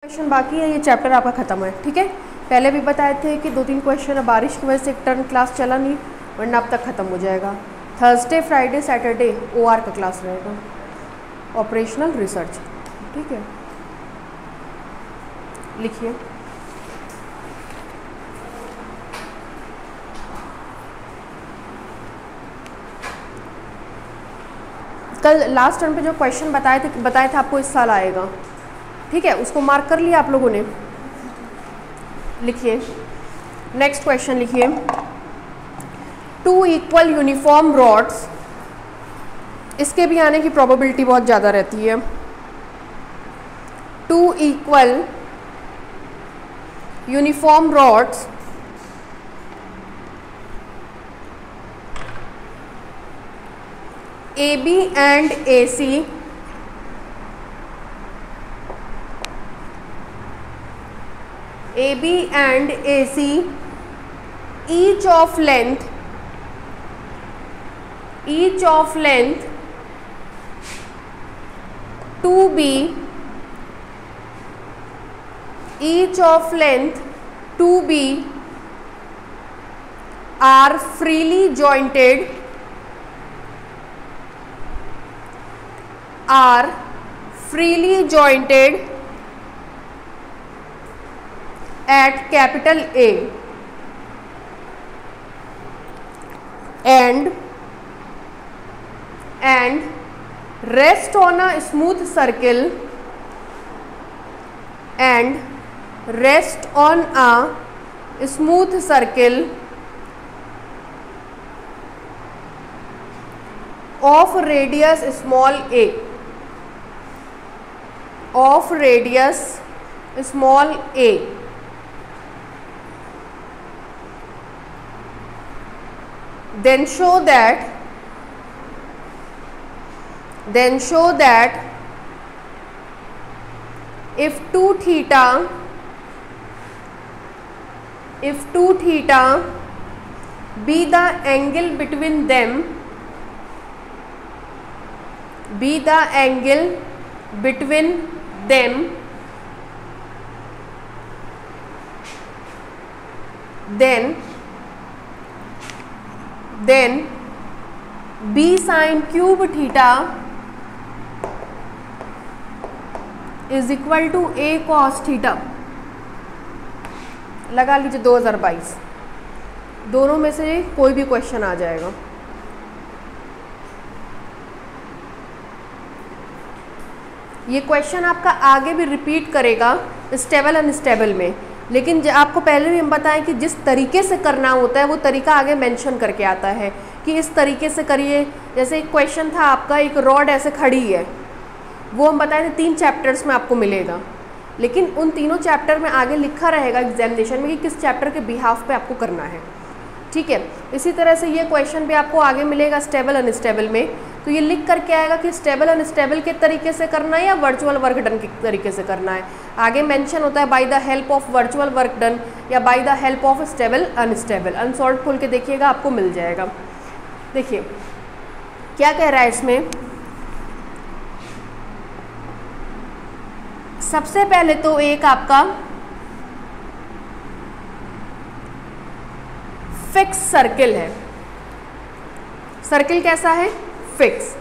Question बाकी है, ये चैप्टर आपका खत्म है। ठीक है, पहले भी बताए थे कि 2-3 क्वेश्चन है, बारिश की वजह से एक टर्न क्लास चला नहीं, वरना अब तक खत्म हो जाएगा। थर्सडे फ्राइडे सैटरडे OR का क्लास रहेगा, ऑपरेशनल रिसर्च। ठीक है, लिखिए। कल लास्ट टर्म पे जो क्वेश्चन बताए थे आपको इस साल आएगा। ठीक है, उसको मार्क कर लिया आप लोगों ने। लिखिए, नेक्स्ट क्वेश्चन लिखिए। 2 इक्वल यूनिफॉर्म रॉड्स, इसके भी आने की प्रोबेबिलिटी बहुत ज़्यादा रहती है। 2 equal uniform rods AB and AC each of length 2B, each of length 2B are freely jointed at capital A and rest on a smooth circle of radius small a, then show that if 2 theta be the angle between them, then B sin cube theta is equal to A cos theta। लगा लीजिए 2022, दोनों में से कोई भी question आ जाएगा। ये question आपका आगे भी रिपीट करेगा स्टेबल अनस्टेबल में, लेकिन आपको पहले भी हम बताएं कि जिस तरीके से करना होता है वो तरीका आगे मेंशन करके आता है कि इस तरीके से करिए। जैसे एक क्वेश्चन था आपका, एक रॉड ऐसे खड़ी है, वो हम बताए थे 3 चैप्टर्स में आपको मिलेगा, लेकिन उन तीनों चैप्टर में आगे लिखा रहेगा एग्जामिनेशन में कि किस चैप्टर के बिहाफ पे आपको करना है। ठीक है, इसी तरह से ये क्वेश्चन भी आपको आगे मिलेगा स्टेबल अनस्टेबल में, तो ये लिख करके आएगा कि स्टेबल अनस्टेबल के तरीके से करना है या वर्चुअल वर्क डन के तरीके से करना है। आगे मेंशन होता है by the help of virtual work done या by the help of stable unstable. Unsolved खोल के देखिएगा, आपको मिल जाएगा। देखिए क्या कह रहा है इसमें। सबसे पहले तो एक आपका फिक्स सर्किल है। सर्किल कैसा है? फिक्स।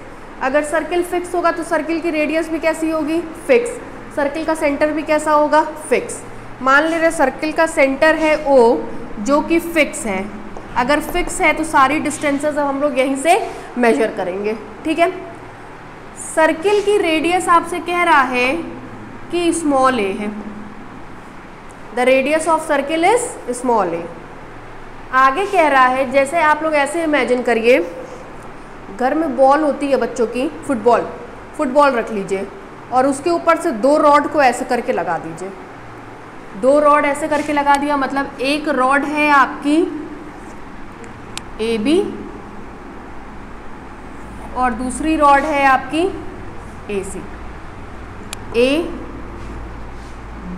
अगर सर्किल फिक्स होगा तो सर्किल की रेडियस भी कैसी होगी? फिक्स। सर्किल का सेंटर भी कैसा होगा? फिक्स। मान ले रहे सर्किल का सेंटर है O, जो कि फिक्स है। अगर फिक्स है तो सारी डिस्टेंसेस हम लोग यहीं से मेजर करेंगे। ठीक है, सर्किल की रेडियस आपसे कह रहा है कि स्मॉल a है। The radius of circle is small a। आगे कह रहा है, जैसे आप लोग ऐसे इमेजिन करिए, घर में बॉल होती है बच्चों की, फुटबॉल रख लीजिए और उसके ऊपर से 2 रॉड को ऐसे करके लगा दीजिए। 2 रॉड ऐसे करके लगा दिया, मतलब एक रॉड है आपकी AB और दूसरी रॉड है आपकी AC। A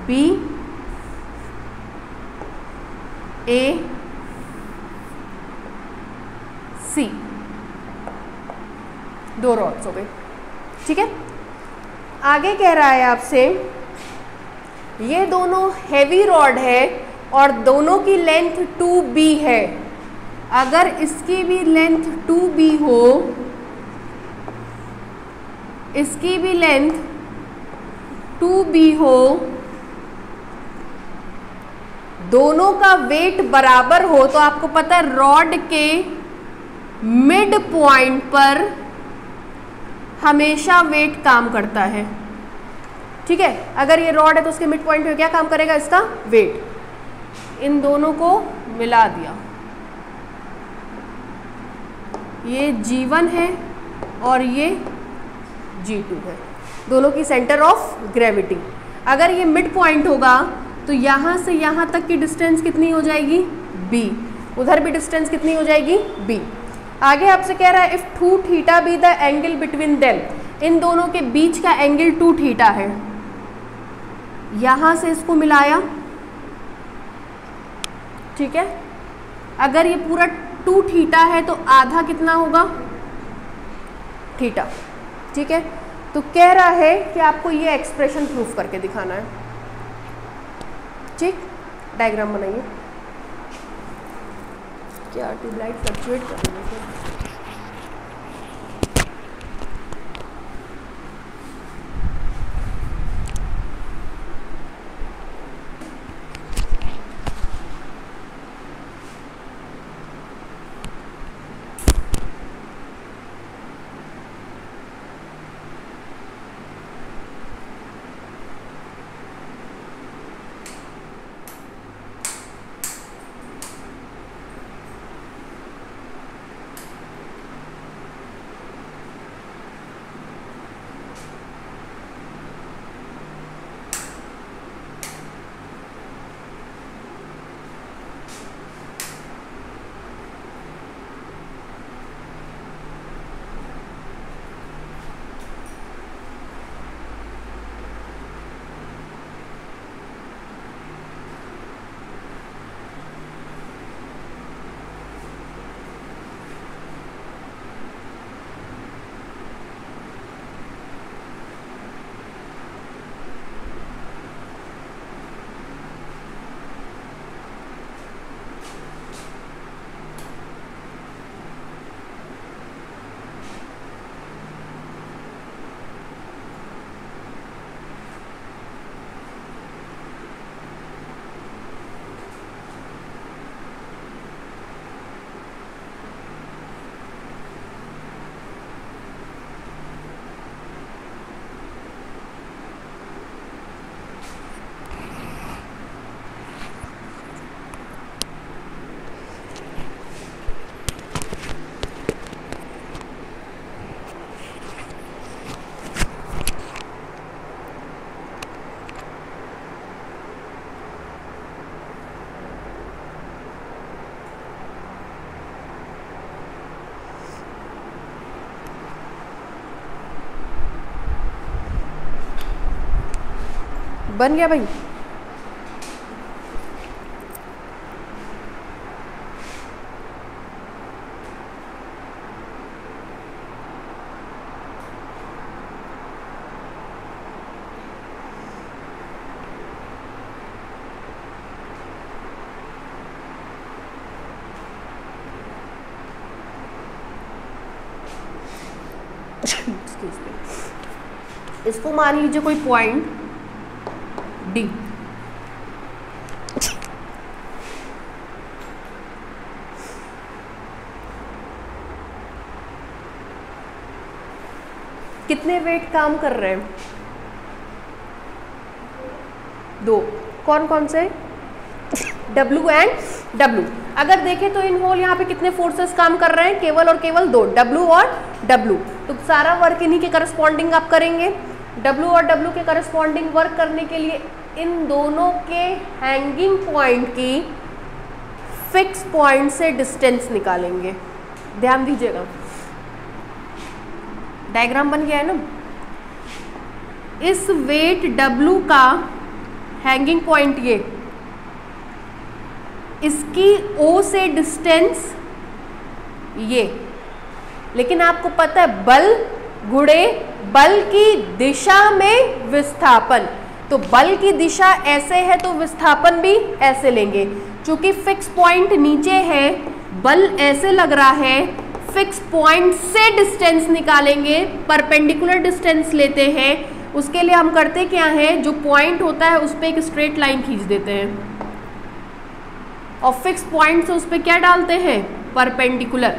B A C, 2 rods हो गए। ठीक है, आगे कह रहा है आपसे ये दोनों हैवी रॉड है और दोनों की लेंथ 2b है। अगर इसकी भी लेंथ 2b हो, इसकी भी लेंथ 2b हो, दोनों का वेट बराबर हो, तो आपको पता है रॉड के मिड पॉइंट पर हमेशा वेट काम करता है। ठीक है, अगर ये रॉड है तो उसके मिड पॉइंट पे क्या काम करेगा? इसका वेट। इन दोनों को मिला दिया, ये G1 है और ये G2 है, दोनों की सेंटर ऑफ ग्रेविटी। अगर ये मिड पॉइंट होगा तो यहाँ से यहाँ तक की डिस्टेंस कितनी हो जाएगी? b। उधर भी डिस्टेंस कितनी हो जाएगी? b। आगे आपसे कह रहा है if 2 theta be the angle between them, इन दोनों के बीच का एंगल 2 थीटा है। यहाँ से इसको मिलाया, ठीक है। अगर ये पूरा 2 थीटा है तो आधा कितना होगा? थीटा। ठीक है, तो कह रहा है कि आपको ये एक्सप्रेशन प्रूफ करके दिखाना है। ठीक, डायग्राम बनाइए। क्या ट्यूबलाइट फ्लक्चुएट कर रही है? बन गया भाई? इसको मान लीजिए कोई पॉइंट D, कितने वेट काम कर रहे हैं? 2। कौन कौन से? W and W। अगर देखें तो इन होल यहाँ पे कितने फोर्सेस काम कर रहे हैं? केवल और केवल 2, W और W। तो सारा वर्क इन्हीं के करस्पॉन्डिंग आप करेंगे। W और W के करस्पॉन्डिंग वर्क करने के लिए इन दोनों के हैंगिंग पॉइंट की फिक्स पॉइंट से डिस्टेंस निकालेंगे। ध्यान दीजिएगा, डायग्राम बन गया है ना। इस वेट W का हैंगिंग पॉइंट ये, इसकी O से डिस्टेंस ये, लेकिन आपको पता है बल गुणे बल की दिशा में विस्थापन, तो तो बल की दिशा ऐसे है तो विस्थापन भी ऐसे लेंगे। चूंकि फिक्स पॉइंट नीचे है, बल ऐसे लग रहा है, फिक्स पॉइंट से डिस्टेंस निकालेंगे, परपेंडिकुलर डिस्टेंस लेते हैं। उसके लिए हम करते क्या है, जो पॉइंट होता है उस पर एक स्ट्रेट लाइन खींच देते हैं और फिक्स पॉइंट से उस पर क्या डालते हैं, परपेंडिकुलर।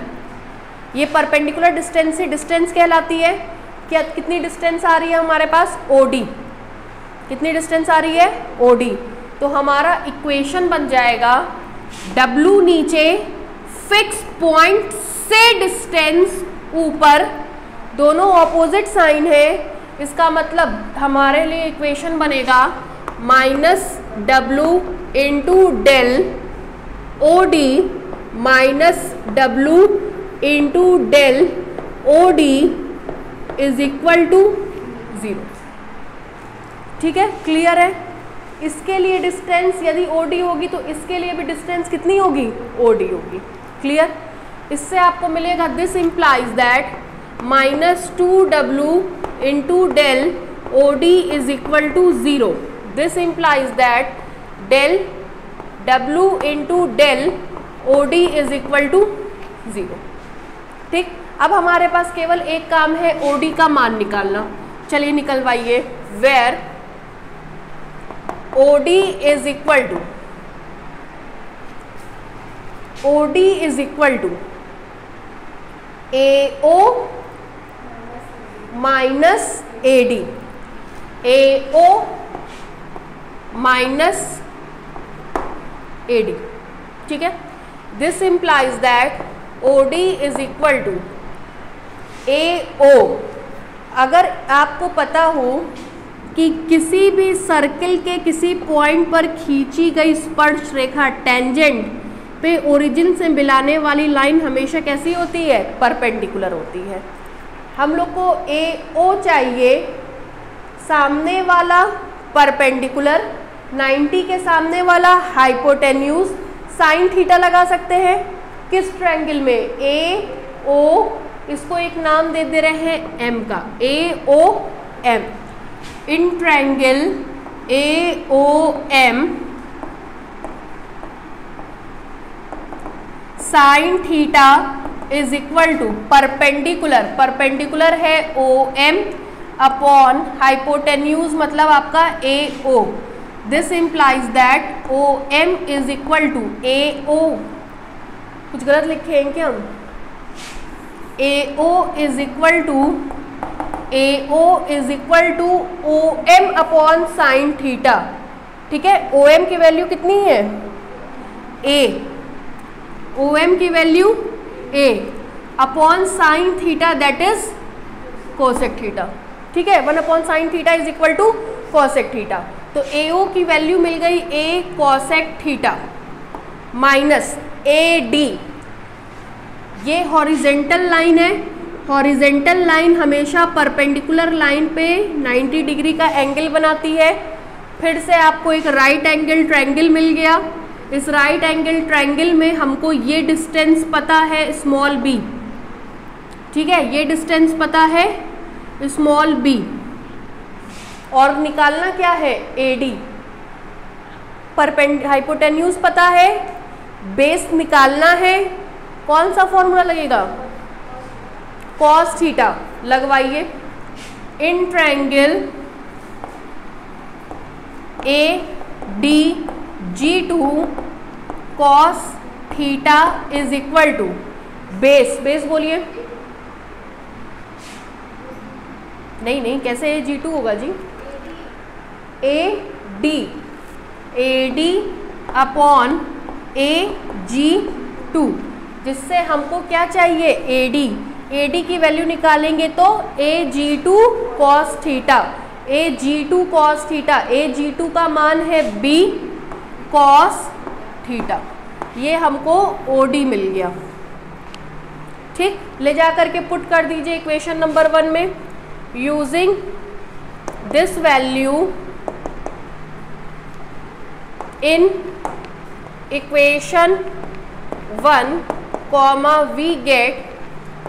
ये परपेंडिकुलर डिस्टेंस से डिस्टेंस कहलाती है। क्या कितनी डिस्टेंस आ रही है हमारे पास, OD। कितनी डिस्टेंस आ रही है, OD। तो हमारा इक्वेशन बन जाएगा W नीचे, फिक्स पॉइंट से डिस्टेंस ऊपर, दोनों ऑपोजिट साइन है। इसका मतलब हमारे लिए इक्वेशन बनेगा -W into del OD -W into del OD is equal to 0। ठीक है, क्लियर है। इसके लिए डिस्टेंस यदि OD होगी तो इसके लिए भी डिस्टेंस कितनी होगी, OD होगी। क्लियर। इससे आपको मिलेगा this implies that -2W into del OD is equal to 0। This implies that del W into del OD is equal to 0। ठीक, अब हमारे पास केवल एक काम है, OD का मान निकालना। चलिए निकलवाइए। Where OD is equal to AO minus AD, AO minus AD। ठीक है, this implies that OD is equal to AO। अगर आपको पता हो कि किसी भी सर्किल के किसी पॉइंट पर खींची गई स्पर्श रेखा टेंजेंट पे ओरिजिन से मिलाने वाली लाइन हमेशा कैसी होती है, परपेंडिकुलर होती है। हम लोग को AO चाहिए, सामने वाला परपेंडिकुलर, 90 के सामने वाला हाइपोटेन्यूज, साइन थीटा लगा सकते हैं। किस ट्रायंगल में, AO, इसको एक नाम दे रहे हैं M का, AOM। In triangle AOM sine theta is equal to perpendicular, perpendicular है OM अपॉन हाइपोटेन्यूज मतलब आपका AO। This implies that OM is equal to AO, कुछ गलत लिखे हैं क्या हम, AO is equal to OM upon sine theta. ठीक है, OM की वैल्यू कितनी है, A, OM की value A upon sine theta that is cosec theta. ठीक है, 1 upon sine theta is equal to cosec theta. तो AO की वैल्यू मिल गई A cosec theta minus AD। ये हॉरिजेंटल लाइन है, हॉरिजेंटल लाइन हमेशा परपेंडिकुलर लाइन पे 90 डिग्री का एंगल बनाती है। फिर से आपको एक राइट एंगल ट्रायंगल मिल गया। इस राइट एंगल ट्रायंगल में हमको ये डिस्टेंस पता है स्मॉल b। ठीक है, ये डिस्टेंस पता है स्मॉल b और निकालना क्या है, AD। हाइपोटेन्यूज पता है, बेस निकालना है। कौन सा फॉर्मूला लगेगा, कॉस थीटा लगवाइए। In triangle ADG2 cos theta is equal to base, base बोलिए, नहीं कैसे AG2 होगा जी, AD अपॉन AG2, जिससे हमको क्या चाहिए, AD की वैल्यू निकालेंगे तो AG2 cos theta, AG2 cos theta, AG2 का मान है B कॉस थीटा। ये हमको OD मिल गया। ठीक, ले जा करके पुट कर दीजिए इक्वेशन नंबर 1 में। Using this value in equation 1 comma we get,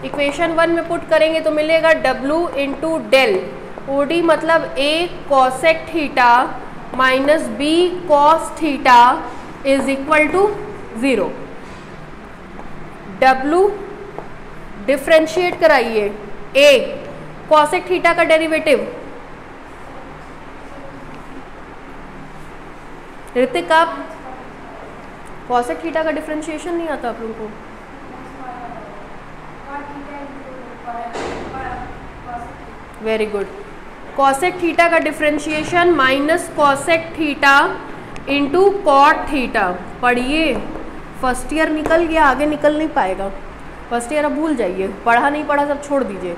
equation 1 में पुट करेंगे तो मिलेगा W इंटू डेल OD मतलब A cosec theta minus B cos theta is equal to 0। W differentiate कराइए, A cosec थीटा का derivative, Hrithik आप cosec theta का differentiation नहीं आता आप लोगों को? Very good. cosec थीटा का differentiation minus cosec theta into cot theta. पढ़िए, फर्स्ट ईयर निकल गया, आगे निकल नहीं पाएगा। फर्स्ट ईयर अब भूल जाइए, पढ़ा नहीं पढ़ा सब छोड़ दीजिए,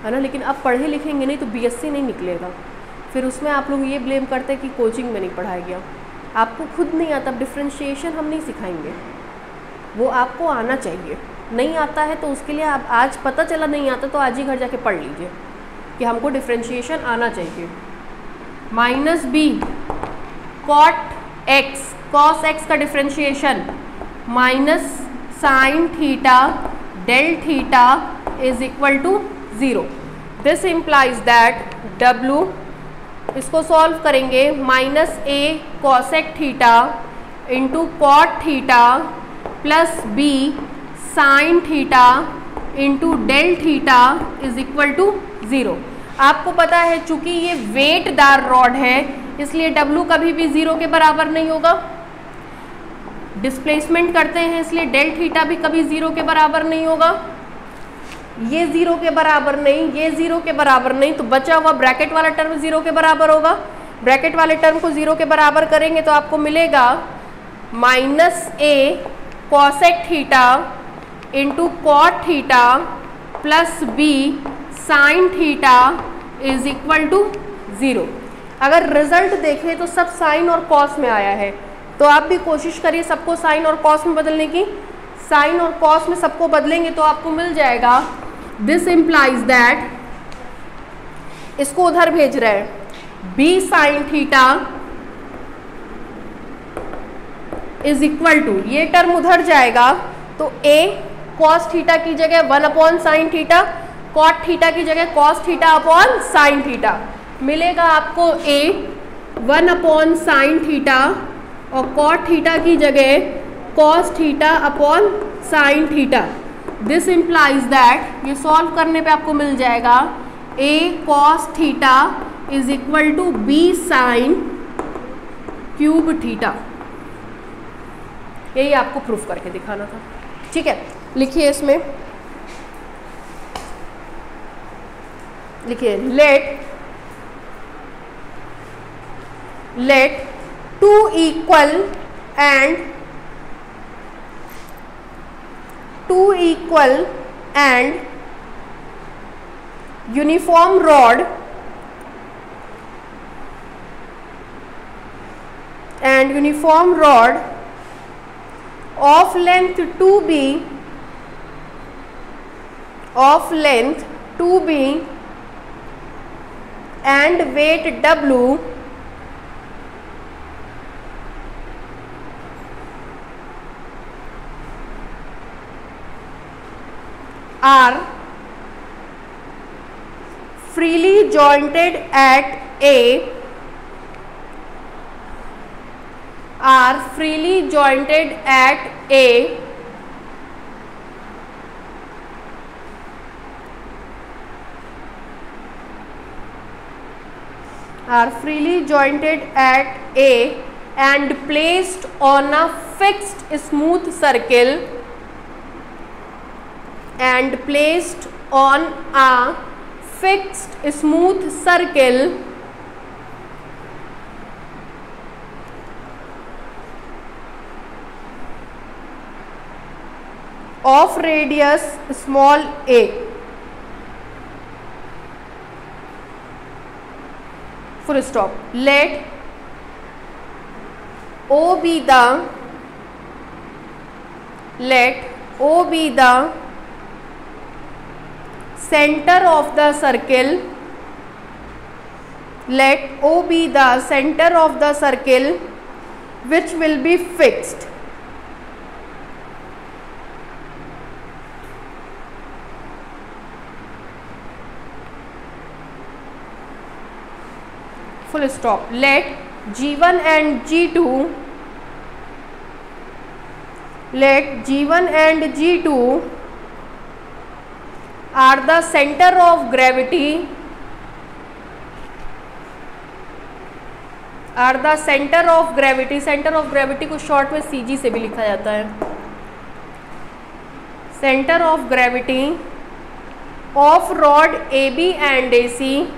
है ना। लेकिन अब पढ़े लिखेंगे नहीं तो BSc नहीं निकलेगा। फिर उसमें आप लोग ये ब्लेम करते हैं कि कोचिंग में नहीं पढ़ाया गया। आपको खुद नहीं आता, डिफ्रेंशिएशन हम नहीं सिखाएंगे, वो आपको आना चाहिए। नहीं आता है तो उसके लिए आप आज पता चला नहीं आता तो आज ही घर जाके पढ़ लीजिए कि हमको डिफ्रेंशिएशन आना चाहिए। Minus B cot X cos X का differentiation minus sine theta del theta is equal to 0। This implies that W, इसको सॉल्व करेंगे, minus A cosec theta into cot theta plus B sine theta into del theta is equal to 0। आपको पता है चूंकि ये वेटदार rod है इसलिए W कभी भी 0 के बराबर नहीं होगा। डिस्प्लेसमेंट करते हैं इसलिए डेल थीटा भी कभी 0 के बराबर नहीं होगा। ये 0 के बराबर नहीं, ये 0 के बराबर नहीं, तो बचा हुआ ब्रैकेट वाला टर्म 0 के बराबर होगा। ब्रैकेट वाले टर्म को 0 के बराबर करेंगे तो आपको मिलेगा minus A cosec theta into cot theta plus B sine theta is equal to 0। अगर रिजल्ट देखें तो सब साइन और कॉस में आया है, तो आप भी कोशिश करिए सबको साइन और कॉस में बदलने की। साइन और कॉस में सबको बदलेंगे तो आपको मिल जाएगा, दिस इम्प्लाइज दैट, इसको उधर भेज रहे हैं, B sine theta is equal to, ये टर्म उधर जाएगा तो A कॉस थीटा की जगह 1 upon sine theta, cot theta की जगह cos theta upon sine theta, मिलेगा आपको A 1 अपॉन साइन थीटा और कॉट थीटा की जगह cos theta upon sine theta. This implies that, ये सॉल्व करने पे आपको मिल जाएगा A cos theta is equal to B sine cube theta. यही आपको प्रूफ करके दिखाना था, ठीक है। लिखिए इसमें, लिखिए let two equal and uniform rod of length 2b and weight W are freely jointed at A, and placed on a fixed smooth circle of radius small a. Full stop. Let O be the center of the circle. Let O be the center of the circle which will be fixed. full stop. Let G1 and G2, let G1 and G2 are the center of gravity, are the center of gravity. Center of gravity को short में CG से भी लिखा जाता है. Center of gravity of rod AB and AC,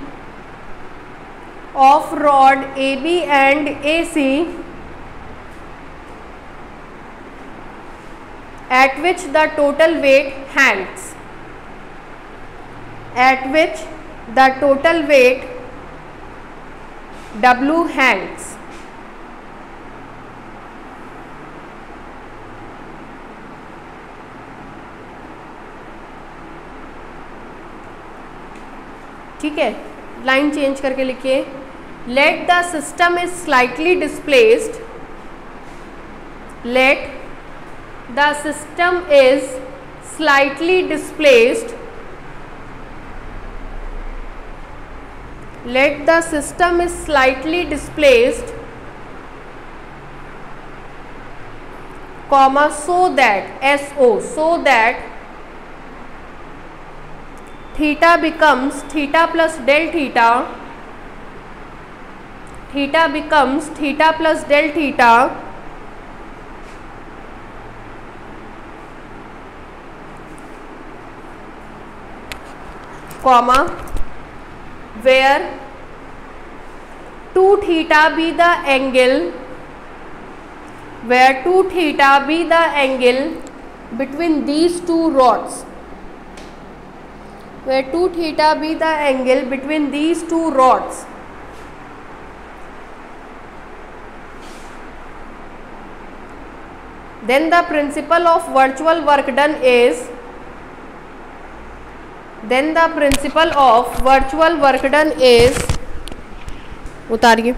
of rod AB and AC, at which the total weight hangs, at which the total weight W hangs. ठीक है, line change करके लिखिए. Let the system is slightly displaced, let the system is slightly displaced, let the system is slightly displaced, comma, so that so that theta becomes theta plus del theta, theta becomes theta plus del theta, comma, where 2 theta be the angle, where 2 theta be the angle between these two rods, where 2 theta be the angle between these two rods. Then the principle of virtual work done is, then the principle of virtual work done is, उतारिए,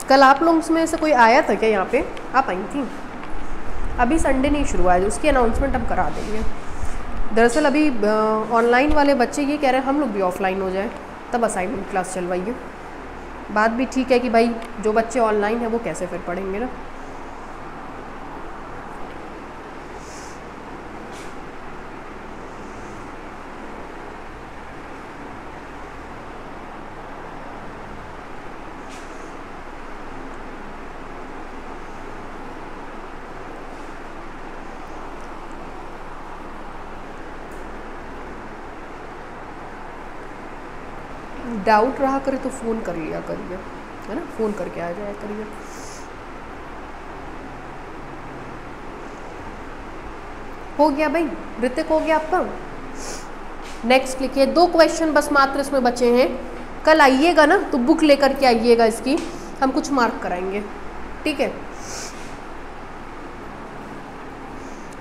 कल आप लोगों में से कोई आया था क्या यहाँ पे? आप आई थी? अभी संडे नहीं शुरू हुआ है, उसकी अनाउंसमेंट हम करा देंगे। दरअसल अभी ऑनलाइन वाले बच्चे ये कह रहे हैं हम लोग भी ऑफलाइन हो जाए, तब असाइनमेंट क्लास चलवाइए। बात भी ठीक है कि भाई जो बच्चे ऑनलाइन है वो कैसे फिर पढ़ेंगे ना। डाउट रहा करे तो फ़ोन कर लिया करिए, है ना, फ़ोन करके आ जाया करिए। हो गया भाई, ऋतिक हो गया आपका। नेक्स्ट लिखिए, 2 क्वेश्चन बस मात्र इसमें बचे हैं। कल आइएगा ना तो बुक लेकर के आइएगा, इसकी हम कुछ मार्क कराएंगे, ठीक है।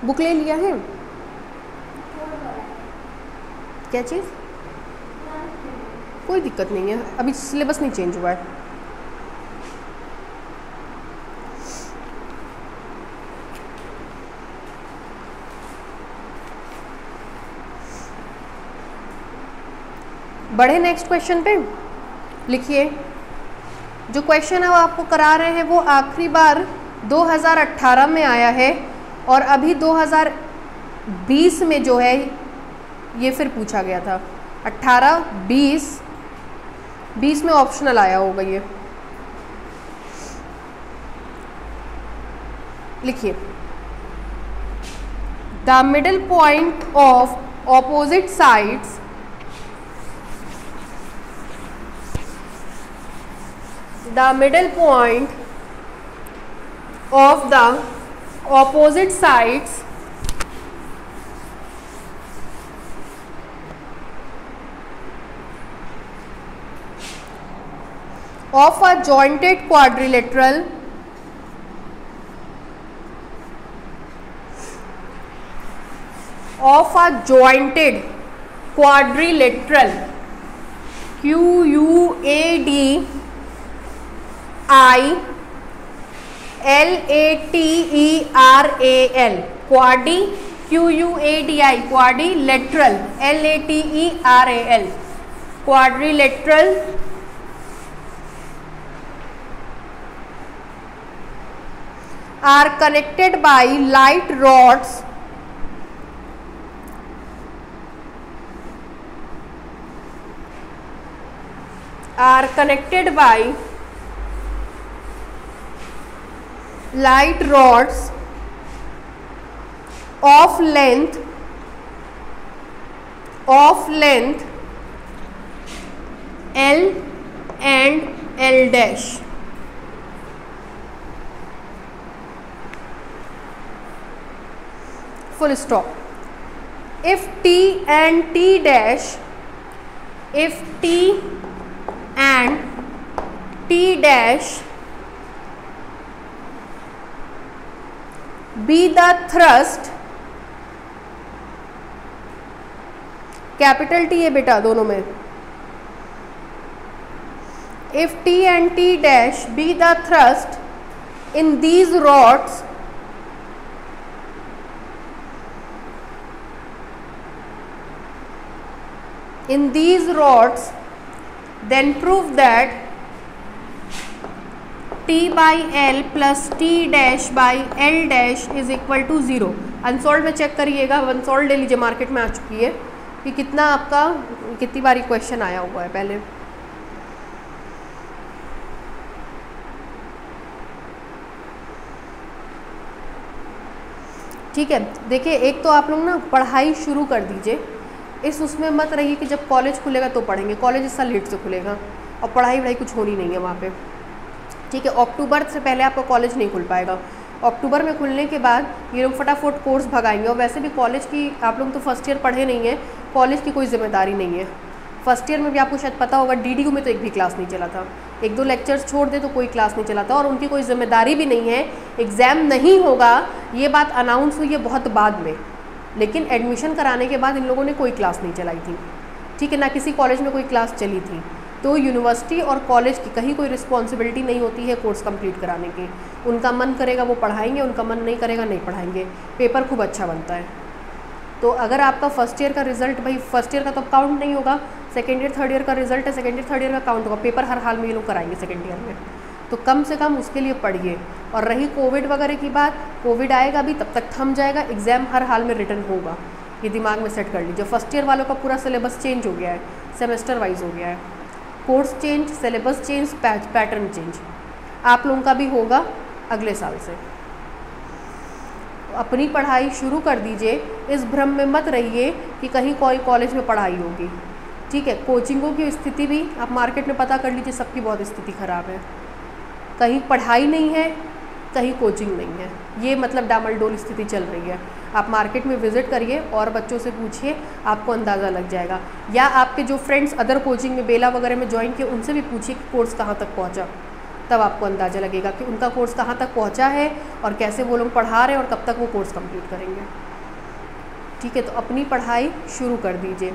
बुक ले लिया है? क्या चीज़? कोई दिक्कत नहीं है, अभी सिलेबस नहीं चेंज हुआ है। बढ़े नेक्स्ट क्वेश्चन पे। लिखिए, जो क्वेश्चन है वो आपको करा रहे हैं वो आखिरी बार 2018 में आया है और अभी 2020 में जो है ये फिर पूछा गया था। 18, 20 में ऑप्शनल आया होगा ये। लिखिए, the middle point of opposite sides the middle point of the opposite sides of a jointed quadrilateral QUADILATERAL क्वाडी QUADI quadrilateral LATERAL quadrilateral are connected by light rods of length L and L dash. Full stop. If T and T dash be the thrust, capital T है बेटा दोनों में। If T and T dash be the thrust in these rods, then prove that T by L plus T dash by L dash is equal to 0। Unsolved में check करिएगा, unsolved ले लीजिए, market में आ चुकी है कि कितनी बारी क्वेश्चन आया हुआ है पहले। ठीक है, देखिए एक तो आप लोग ना पढ़ाई शुरू कर दीजिए, उसमें मत रहिए कि जब कॉलेज खुलेगा तो पढ़ेंगे। कॉलेज इस साल लेट से खुलेगा और पढ़ाई कुछ होनी नहीं है वहाँ पे, ठीक है। अक्टूबर से पहले आपका कॉलेज नहीं खुल पाएगा। अक्टूबर में खुलने के बाद ये लोग फटाफट कोर्स भगाएंगे। और वैसे भी कॉलेज की आप लोग तो फर्स्ट ईयर पढ़े नहीं है, कॉलेज की कोई जिम्मेदारी नहीं है। फर्स्ट ईयर में भी आपको शायद पता होगा DDU में तो एक भी क्लास नहीं चला था, 1-2 लेक्चर्स छोड़ दे तो कोई क्लास नहीं चला था और उनकी कोई जिम्मेदारी भी नहीं है। एग्ज़ाम नहीं होगा, ये बात अनाउंस हुई है बहुत बाद में, लेकिन एडमिशन कराने के बाद इन लोगों ने कोई क्लास नहीं चलाई थी, ठीक है ना, किसी कॉलेज में कोई क्लास चली थी। तो यूनिवर्सिटी और कॉलेज की कहीं कोई रिस्पॉन्सिबिलिटी नहीं होती है कोर्स कंप्लीट कराने की। उनका मन करेगा वो पढ़ाएंगे, उनका मन नहीं करेगा नहीं पढ़ाएंगे, पेपर खूब अच्छा बनता है। तो अगर आपका फर्स्ट ईयर का रिजल्ट, भाई फर्स्ट ईयर का तो काउंट नहीं होगा, सेकेंड ईयर थर्ड ईयर का रिजल्ट है, सेकेंड ईयर थर्ड ईयर का काउंट होगा, पेपर हर हाल में ये लोग कराएंगे सेकेंड ईयर में। तो कम से कम उसके लिए पढ़िए। और रही कोविड वगैरह की बात, कोविड आएगा भी तब तक थम जाएगा, एग्ज़ाम हर हाल में रिटर्न होगा, ये दिमाग में सेट कर लीजिए। फर्स्ट ईयर वालों का पूरा सिलेबस चेंज हो गया है, सेमेस्टर वाइज हो गया है, course change, syllabus change, pattern change, आप लोगों का भी होगा अगले साल से। अपनी पढ़ाई शुरू कर दीजिए, इस भ्रम में मत रहिए कि कहीं कोई कॉलेज में पढ़ाई होगी, ठीक है। कोचिंगों की स्थिति भी आप मार्केट में पता कर लीजिए, सबकी बहुत स्थिति ख़राब है, कहीं पढ़ाई नहीं है, कहीं कोचिंग नहीं है, ये मतलब डामाडोल स्थिति चल रही है। आप मार्केट में विज़िट करिए और बच्चों से पूछिए, आपको अंदाज़ा लग जाएगा। या आपके जो फ्रेंड्स अदर कोचिंग में बेला वगैरह में ज्वाइन किए, उनसे भी पूछिए कि कोर्स कहाँ तक पहुँचा, तब आपको अंदाज़ा लगेगा कि उनका कोर्स कहाँ तक पहुँचा है और कैसे वो लोग पढ़ा रहे हैं और कब तक वो कोर्स कंप्लीट करेंगे, ठीक है। तो अपनी पढ़ाई शुरू कर दीजिए,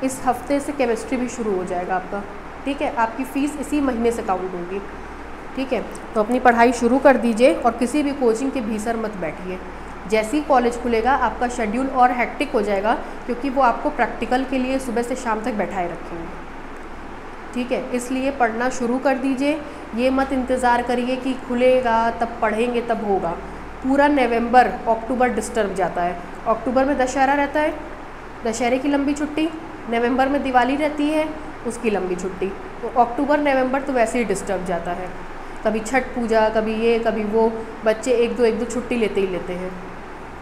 इस हफ्ते से केमिस्ट्री भी शुरू हो जाएगा आपका, ठीक है। आपकी फ़ीस इसी महीने से काउंट होगी, ठीक है। तो अपनी पढ़ाई शुरू कर दीजिए और किसी भी कोचिंग के भीतर मत बैठिए। जैसे ही कॉलेज खुलेगा आपका शेड्यूल और हेक्टिक हो जाएगा, क्योंकि वो आपको प्रैक्टिकल के लिए सुबह से शाम तक बैठाए रखेंगे, ठीक है। इसलिए पढ़ना शुरू कर दीजिए, ये मत इंतज़ार करिए कि खुलेगा तब पढ़ेंगे तब होगा। पूरा नवंबर अक्टूबर डिस्टर्ब जाता है, अक्टूबर में दशहरा रहता है, दशहरे की लंबी छुट्टी, नवंबर में दिवाली रहती है उसकी लंबी छुट्टी, तो अक्टूबर नवंबर तो वैसे ही डिस्टर्ब जाता है। कभी छठ पूजा, कभी ये कभी वो, बच्चे एक दो छुट्टी लेते ही लेते हैं,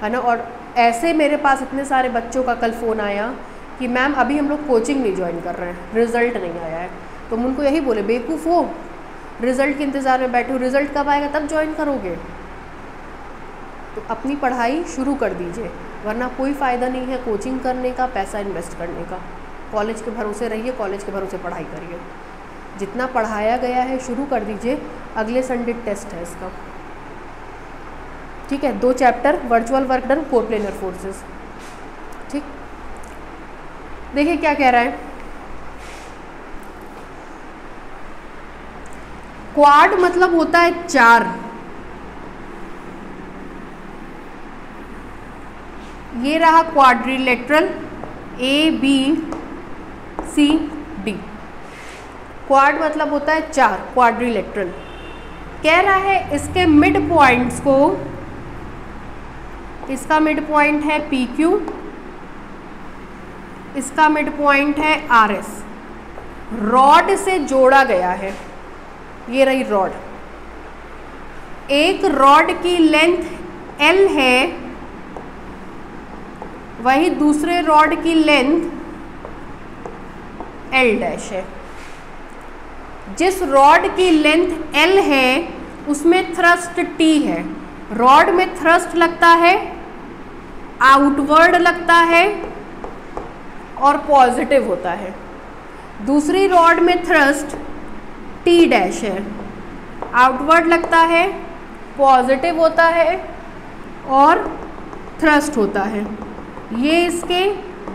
है ना। और ऐसे मेरे पास इतने सारे बच्चों का कल फ़ोन आया कि मैम अभी हम लोग कोचिंग नहीं ज्वाइन कर रहे हैं, रिज़ल्ट नहीं आया है। तो उनको यही बोले, बेवकूफ़ हो, रिज़ल्ट के इंतज़ार में बैठे हो, रिज़ल्ट कब आएगा तब ज्वाइन करोगे। तो अपनी पढ़ाई शुरू कर दीजिए, वरना कोई फ़ायदा नहीं है कोचिंग करने का, पैसा इन्वेस्ट करने का। कॉलेज के भरोसे रहिए, कॉलेज के भरोसे पढ़ाई करिए, जितना पढ़ाया गया है शुरू कर दीजिए। अगले संडे टेस्ट है इसका, ठीक है। 2 chapter, virtual work done, core planar forces, ठीक। देखिए क्या कह रहा है, क्वाड मतलब होता है 4, ये रहा क्वाड्रिलेटरल ABCD, क्वाड मतलब होता है 4, क्वाड्रिलेटरल। कह रहा है इसके मिड पॉइंट्स को, इसका मिड पॉइंट है PQ, इसका मिड पॉइंट है RS, रॉड से जोड़ा गया है। ये रही रॉड, एक रॉड की लेंथ L है, वही दूसरे रॉड की लेंथ L डैश है। जिस रॉड की लेंथ L है उसमें थ्रस्ट T है, रॉड में थ्रस्ट लगता है, आउटवर्ड लगता है और पॉजिटिव होता है। दूसरी रॉड में थ्रस्ट T डैश है, आउटवर्ड लगता है, पॉजिटिव होता है और थ्रस्ट होता है। ये इसके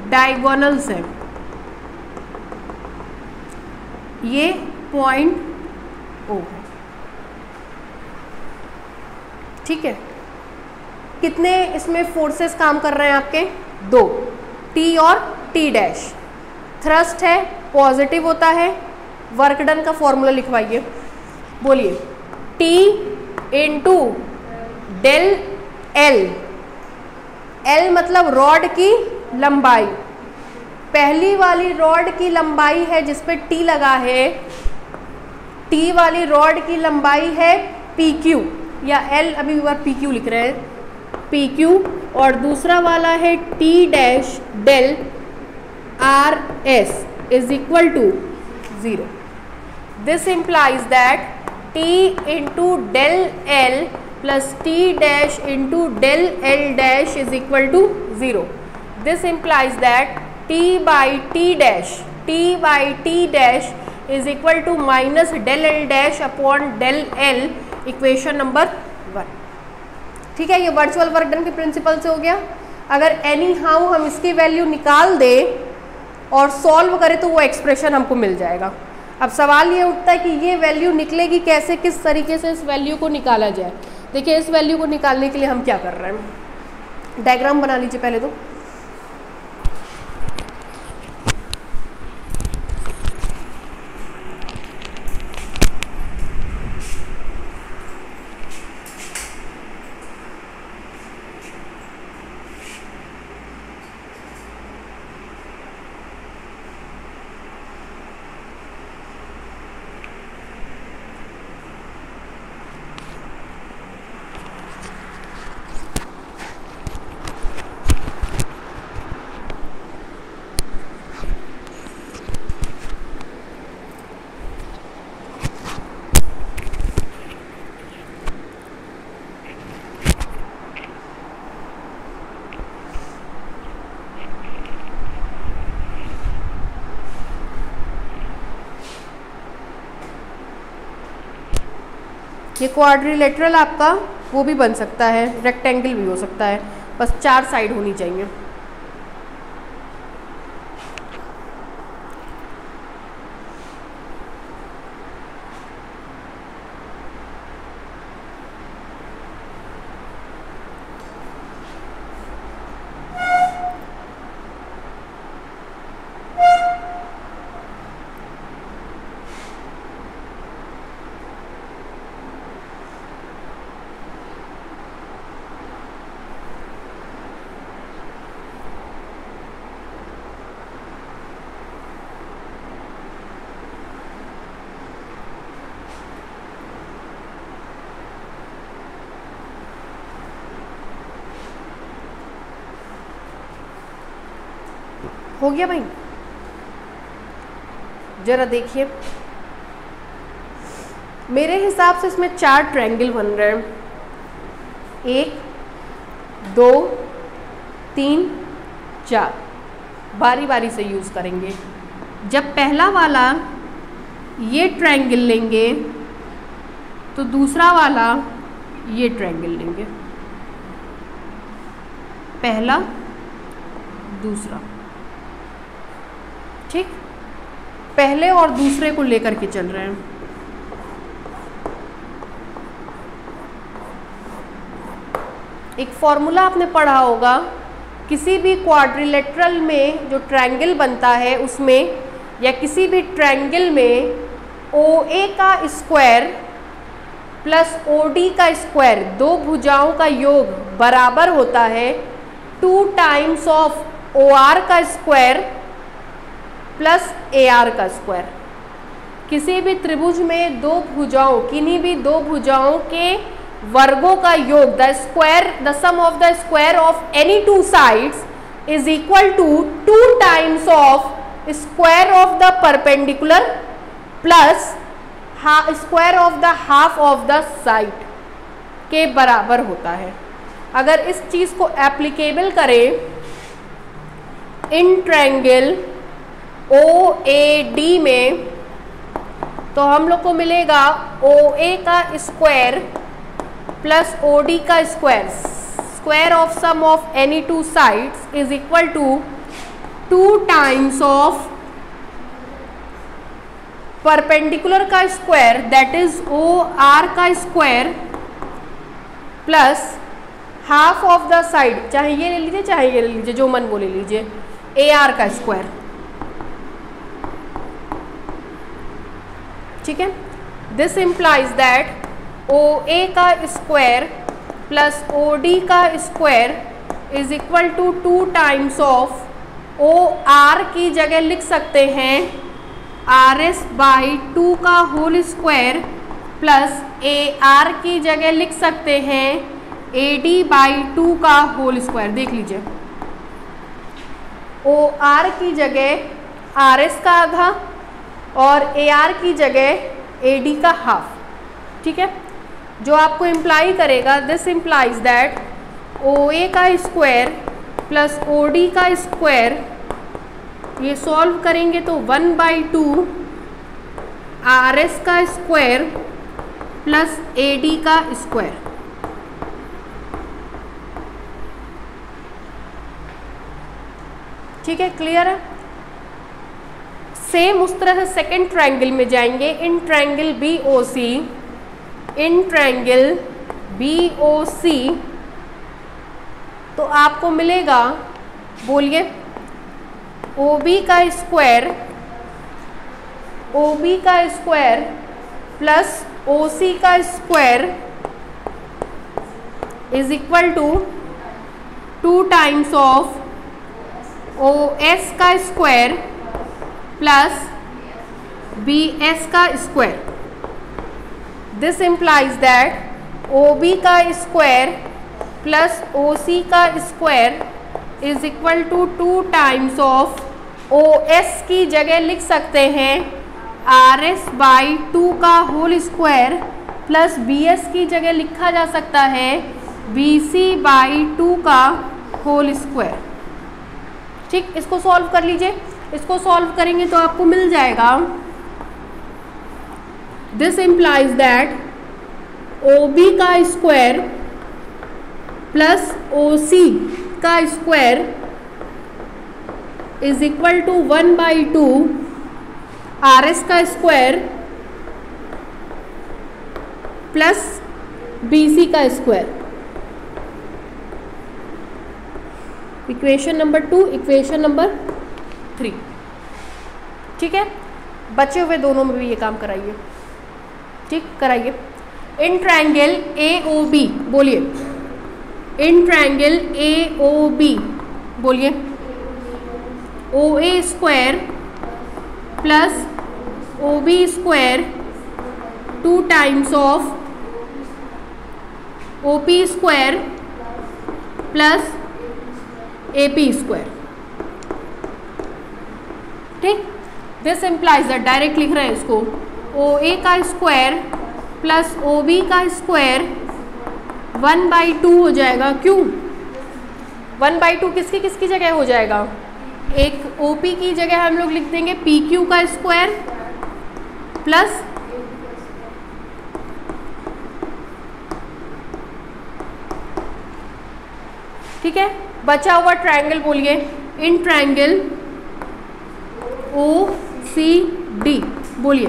डायगोनल्स हैं, ये पॉइंट O है, ठीक है। कितने इसमें फोर्सेस काम कर रहे हैं आपके? 2, T और T डैश। थ्रस्ट है, पॉजिटिव होता है, वर्क डन का फॉर्मूला लिखवाइए, बोलिए। T into del L, L मतलब रॉड की लंबाई, पहली वाली रॉड की लंबाई है जिस पे T लगा है, T वाली रॉड की लंबाई है PQ, या L अभी एक बार PQ लिख रहे हैं, PQ, और दूसरा वाला है T dash del RS is equal to 0। This implies that T into del L plus T dash into del L dash is equal to 0. This implies that T by T dash is equal to minus del L dash upon del L, equation number 1। ठीक है, ये virtual work done के principal से हो गया। अगर any how हम इसकी वैल्यू निकाल दें और सॉल्व करें तो वो एक्सप्रेशन हमको मिल जाएगा। अब सवाल ये उठता है कि ये वैल्यू निकलेगी कैसे, किस तरीके से इस वैल्यू को निकाला जाए। देखिए इस वैल्यू को निकालने के लिए हम क्या कर रहे हैं, डायग्राम बना लीजिए पहले तो। ये क्वाड्रिलेटरल आपका वो भी बन सकता है, रेक्टेंगल भी हो सकता है, बस 4 साइड होनी चाहिए। हो गया भाई, जरा देखिए मेरे हिसाब से इसमें 4 ट्रायंगल बन रहे हैं, 1 2 3 4, बारी बारी से यूज़ करेंगे। जब पहला वाला ये ट्रायंगल लेंगे तो दूसरा वाला ये ट्रायंगल लेंगे, पहला दूसरा, ठीक, पहले और दूसरे को लेकर के चल रहे हैं। एक फॉर्मूला आपने पढ़ा होगा, किसी भी क्वाड्रिलेटरल में जो ट्रायंगल बनता है उसमें, या किसी भी ट्रायंगल में OA का स्क्वायर प्लस OD का स्क्वायर, दो भुजाओं का योग बराबर होता है 2 टाइम्स ऑफ OR का स्क्वायर प्लस AR का स्क्वायर। किसी भी त्रिभुज में दो भुजाओं, किन्हीं भी दो भुजाओं के वर्गों का योग, the sum of the square of any 2 sides is equal to 2 times of square of the perpendicular plus square of the half of the side के बराबर होता है। अगर इस चीज को एप्लीकेबल करें इन ट्रायंगल OAD में, तो हम लोग को मिलेगा OA का स्क्वायर प्लस OD का square, square of sum of any 2 sides is equal to 2 times of perpendicular का स्क्वायर दैट इज OR का square plus half of the side, चाहे ये ले लीजिए चाहे ये ले लीजिए, जो मन वो ले लीजिए, AR का स्क्वायर। ठीक है, दिस इम्प्लाइज दैट OA का स्क्वायर प्लस OD का square is equal to 2 times of OR की जगह लिख सकते हैं RS/2 का होल स्क्वायर प्लस AR की जगह लिख सकते हैं AD/2 का होल स्क्वायर। देख लीजिए, OR की जगह RS का आधा और AR की जगह AD का हाफ। ठीक है, जो आपको इम्प्लाई करेगा, दिस इम्प्लाइज दैट OA का स्क्वायर प्लस OD का स्क्वायर, ये सॉल्व करेंगे तो 1/2 RS का स्क्वायर प्लस AD का स्क्वायर। ठीक है, क्लियर है। सेम उस तरह से सेकेंड ट्रायंगल में जाएंगे, in triangle B O C, in triangle B O C, तो आपको मिलेगा, बोलिए, ओ बी का स्क्वायर, ओ बी का स्क्वायर प्लस ओ सी का square is equal to 2 times of O S का स्क्वायर प्लस बी एस का square. This implies that O B का स्क्वायर प्लस ओ सी का square is equal to 2 times of O S की जगह लिख सकते हैं आर एस बाई 2 का whole square plus B S की जगह लिखा जा सकता है बी सी बाई 2 का होल स्क्वायर. ठीक, इसको सॉल्व कर लीजिए. इसको सॉल्व करेंगे तो आपको मिल जाएगा, this implies that O B का स्क्वायर प्लस ओ सी का square is equal to 1/2 R S का स्क्वायर प्लस बी सी का square. Equation number 2, equation number 3. ठीक है, बचे हुए दोनों में भी ये काम कराइए. ठीक, कराइए. In triangle A O B, बोलिए, in triangle A O B, बोलिए, O A square plus O B square 2 times of O P square plus A P square. ठीक, दिस इम्प्लाइज दैट, डायरेक्ट लिख रहे हैं इसको, ओ ए का square plus O B का square 1/2 हो जाएगा. क्यों 1/2? किसकी किसकी जगह हो जाएगा? एक ओ पी की जगह हम लोग लिख देंगे पी क्यू का स्क्वायर प्लस ठीक है. बचा हुआ ट्रायंगल बोलिए, in triangle O C D, बोलिए,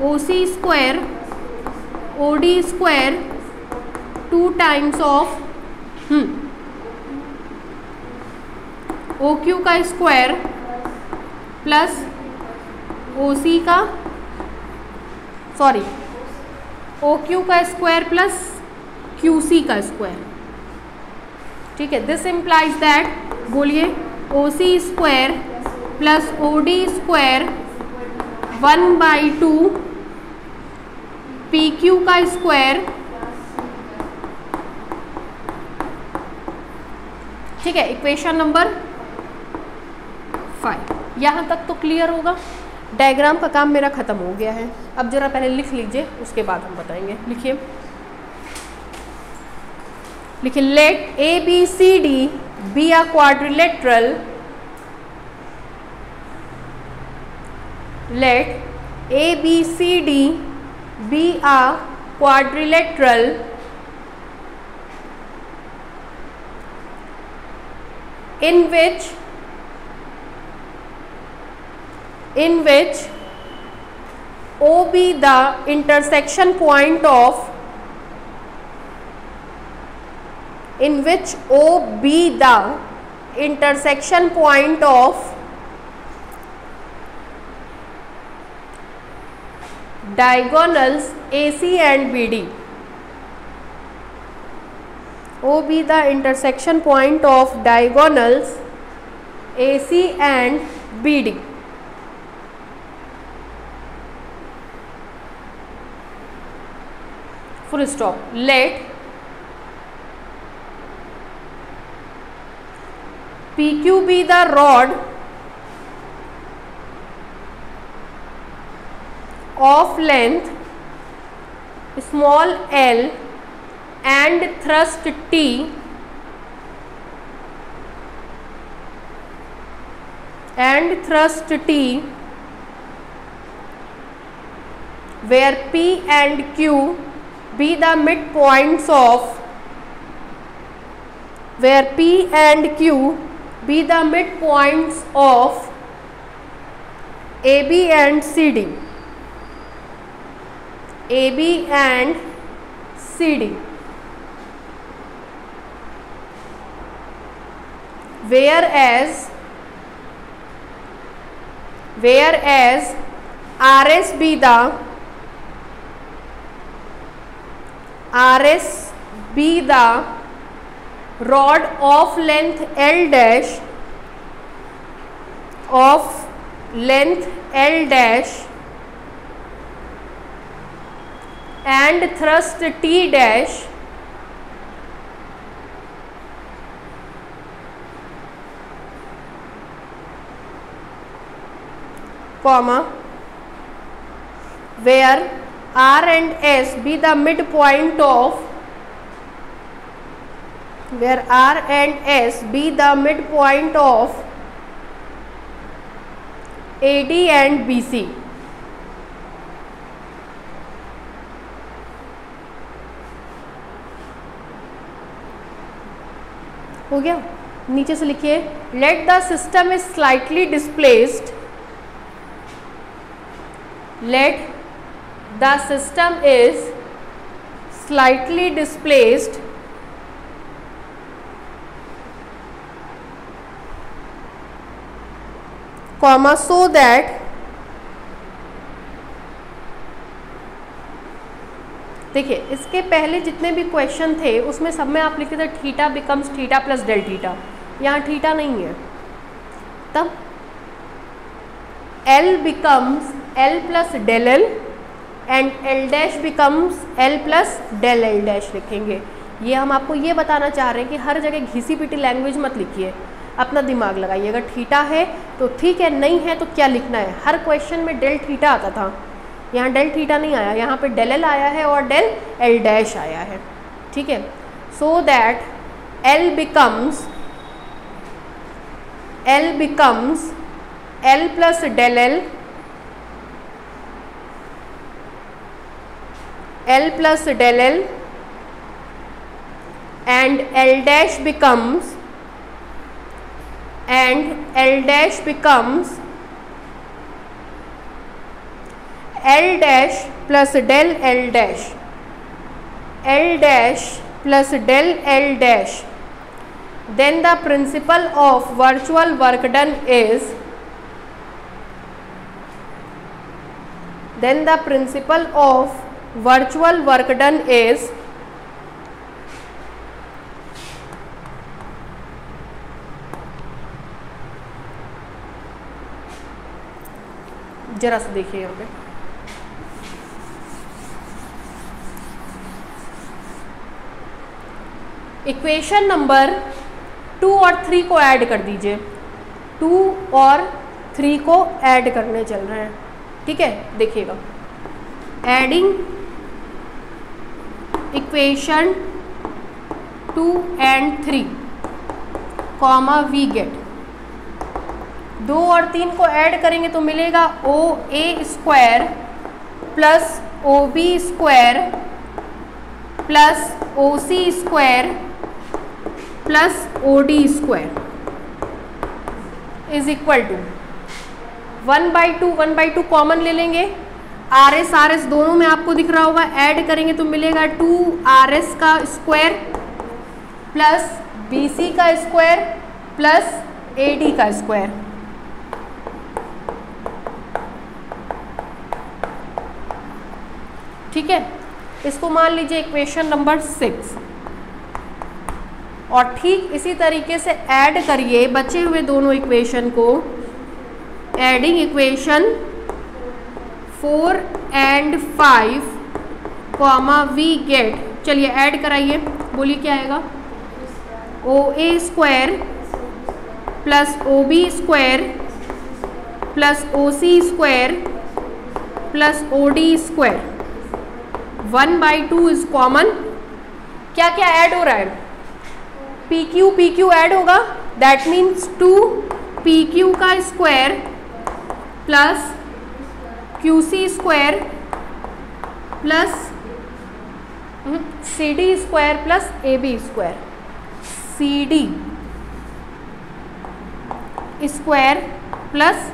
O C square O D square 2 times of O Q का स्क्वायर प्लस ओ सी का, सॉरी, ओ क्यू का स्क्वायर प्लस क्यू सी का स्क्वायर. ठीक है, दिस इम्प्लाइज दैट, बोलिए, O C square plus O D square 1/2 P Q का square. ठीक है, इक्वेशन नंबर 5. यहाँ तक तो क्लियर होगा. डायग्राम का काम मेरा खत्म हो गया है. अब जरा पहले लिख लीजिए, उसके बाद हम बताएंगे. लिखिए, लिखिए, let A B C D be a quadrilateral, let A B C D be a quadrilateral in which O be the intersection point of, in which O be the intersection point of diagonals AC and BD. O be the intersection point of diagonals AC and BD. Full stop. Let PQ be the rod of length small l and thrust T where P and Q be the midpoints of, where P and Q be the midpoints of AB and CD, AB and CD, whereas RS be the rod of length L dash and thrust T dash comma where R and S be the midpoint of AD and BC. हो गया? नीचे से लिखिए, let the system is slightly displaced, let the system is slightly displaced comma so that देखिए इसके पहले जितने भी क्वेश्चन थे उसमें सब में आप लिखे थे theta becomes theta plus del theta, यहाँ थीटा नहीं है, तब L becomes L plus del L and L dash becomes L plus del L dash लिखेंगे। ये हम आपको ये बताना चाह रहे हैं कि हर जगह घिसी पिटी लैंग्वेज मत लिखिए, अपना दिमाग लगाइए। अगर थीटा है तो ठीक है, नहीं है तो क्या लिखना है। हर क्वेश्चन में डेल थीटा आता था, यहाँ डेल थीटा नहीं आया, यहाँ पे डेल एल आया है और डेल एल डैश आया है। ठीक है, so that L becomes L plus del L, L plus del L and L dash becomes L dash plus del L dash, L dash plus del L dash, then the principle of virtual work done is जरा सा देखिए यहाँ पे, equation number 2 और 3 को add कर दीजिए, 2 और 3 को ऐड करने चल रहे हैं। ठीक है, देखिएगा, adding equation 2 and 3 comma we get, 2 और 3 को ऐड करेंगे तो मिलेगा OA square plus OB square plus OC square plus OD square is equal to 1/2 common ले लेंगे, RS दोनों में आपको दिख रहा होगा, ऐड करेंगे तो मिलेगा 2RS का स्क्वायर प्लस BC का स्क्वायर प्लस AD का स्क्वायर। ठीक है, इसको मान लीजिए इक्वेशन नंबर 6 और ठीक इसी तरीके से ऐड करिए बचे हुए दोनों इक्वेशन को, adding equation 4 and 5 comma we get, चलिए ऐड कराइए, बोलिए क्या आएगा, OA square plus OB square plus OC square plus OD square, 1/2 is common. क्या क्या ऐड हो रहा है, PQ ऐड होगा, दैट मीन्स 2PQ का square plus QC square plus CD square plus AB square, CD square plus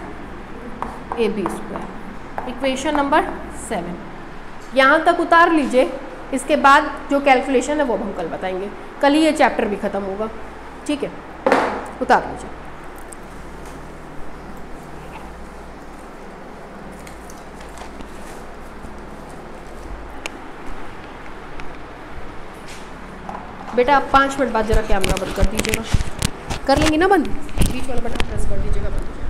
AB²। Equation number 7 यहाँ तक उतार लीजिए, इसके बाद जो कैलकुलेशन है वो हम कल बताएंगे, कल ही ये चैप्टर भी ख़त्म होगा, ठीक है। उतार लीजिए। बेटा आप 5 मिनट बाद जरा कैमरा बंद कर दीजिएगा, कर लेंगी ना बंद, बीच वाला बटन प्रेस कर दीजिएगा, बंद हो जाएगा।